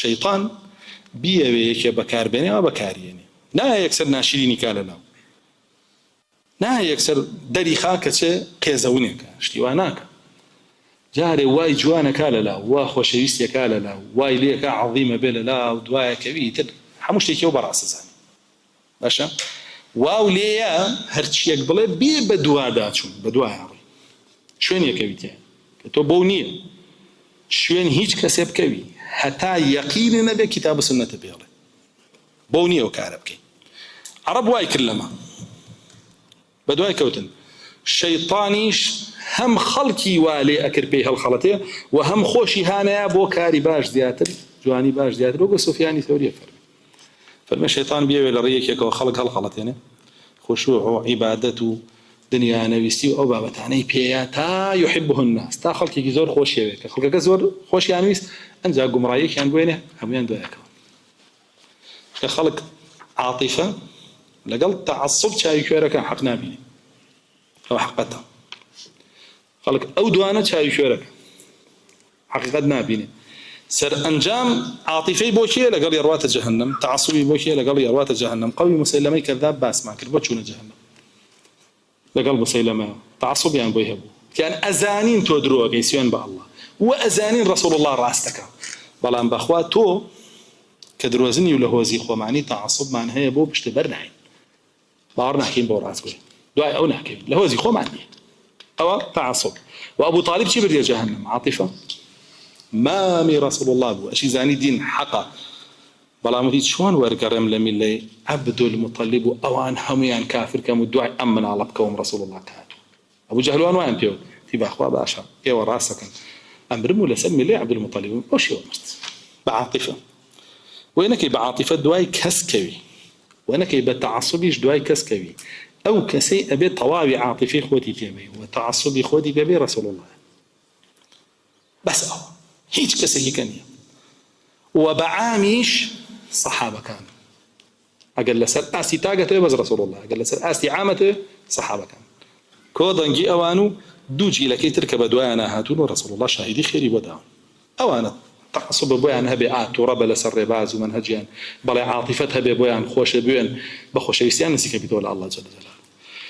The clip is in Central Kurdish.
شەیطان بیەوێ یەکێ بەکاربێنێەوە بەکارێنێ، نایە یەکسەر ناشرینی کا لەناو، نایە یەکسەر دەری خاکە چێ قێزەونێکە، شتی وا ناکە. جارێ وای جوانەکە لەلاو، وا خۆشەویستێکە لەلاو، وای لێکە عەظیمە بێ لەلاو، دوایەکەوی تر هەموو شتێکیەوە بەڕاستەزانێ. باشە واو لێیە هەرچیەک بڵێ بێ بە دوواداچوون، بە دوایاڕی شوێنێکەوی تێ کە تۆ بەو نییە شوێن هیچ کەسێ بکەوی هەتا یەقینە نەبێ کتاب و سنەتە بێڵێ، بەو نییە و کارە بکەی. عەرەب وای کرد لەمە بە دوای کەوتن. شەیطانیش هەم خەڵکی وا لێ ئەکرد پێی هەڵخەڵەتێ و هەم خۆشی هانەیە بۆ کاری باش زیاتر، جوانی باش زیاتر. وەکو سوفیانی ثەوریە فەرمێ شەیطان بیەوێ لە ڕێیەکێکەوە خەڵک هەڵخەڵەتێنێ، خۆشوع و عیبادەت و دنیا نەویستی و ئەو بابەتانەی پێیە تا یحبه الناس، تا خەڵکێکی زۆر خۆشیەوێ کە خەڵکەکە زۆر خۆشیان ویست، ئەنجا گومڕاییەکیان بوێنێ هەمویان دوایەکەوە. کە خەڵک عاتیفە لەگەڵ تەعەسسوب چاوی کوێرەکە حەق نابینێ، ئەوە حەقەتە. خەڵک ئەو دوانە چاوی کوێرەکە حەقیقەت نابینێ. سەر ئەنجام عاتیفەی بۆ کێ لەگەڵ ڕواتە جەهەنەم، تەعەسسوبی بۆ کێ لەگەڵ ڕواتە جەهەنەم. قەولی موسەیلەمەی کەذاب باسمان کرد بۆ چوونە جەهەنەم لەگەڵ موسەیلەمە، تەعەسسوبیان بۆی هەبوو کەیان ئەزانین تۆ درۆگەی سوێن بە ئەڵڵا و ئەزانین ڕەسوڵ الله ڕاستەکە، بەڵام بەخوا تۆ کە درۆزنی و لە هۆزی خۆمانی تەعەسسوبمان هەیە بۆ پشتە بەر ناین، باوەڕ ناکەین بۆ ڕاستگۆی، دوای ئەو ناکەین، لە هۆزی خۆمان نیە. ئەوە تەعەسسوب. و ئەبوو طاالب چی بردێ جەهەنەم؟ عاتیفە مامی ڕەسوڵ الله بوو، ئەشی زانی دین حەقە، بەڵام وتی چۆن وەرگەڕێم لە میلەی عەبدولموطەلیب و ئەوان هەمویان کافر کەم و دوای ئەم مناڵە بکەوم ڕەسوڵ الله کاتوو. ئەبوو جەهلوان وایان پێوت تی باخوا باشە ئێوە ڕاستەکەن، ئەمرم و لەسەر میلەی عەبدولموطەلیب ئەو شێوە مرد بەعاتیفە. وێنەکەی بەعاتیفە دوای کەس کەوی، وێنەکەی بە تەعەسسوبیش دوای کەس کەوی، ئەو کەسەی ئەبێت تەواوی عاتیفەی خۆتی پێبێ و تەعەسسوبی خۆتی پێبێ ڕەسوڵ الله، بەس ئەوە هیچ کەسێکی کە نییە. و بەعامیش سەحابەکان ئەگەر لەسەر ئاستی تاگەتەوە بەس ڕەسوڵ الله، ئەگەر لەسەر ئاستی عامەتەوە سەحابەکان کۆ دەنگی ئەوان و دوو جیلەکەی تر کە بە دوایان هاتوون و ڕەسوڵ الله شاهیدی خێری بۆ داون. ئەوانە تەعەسسوب بۆیان هەبێ تووڕە بە لەسەر ڕێباز و منهەجیان، بەڵێ عاتیفەت هەبێ بۆیان خۆشە بوێن بە خۆشەویستیان نزیکە بیتەوە لە ئەڵڵا جەل جەلاله.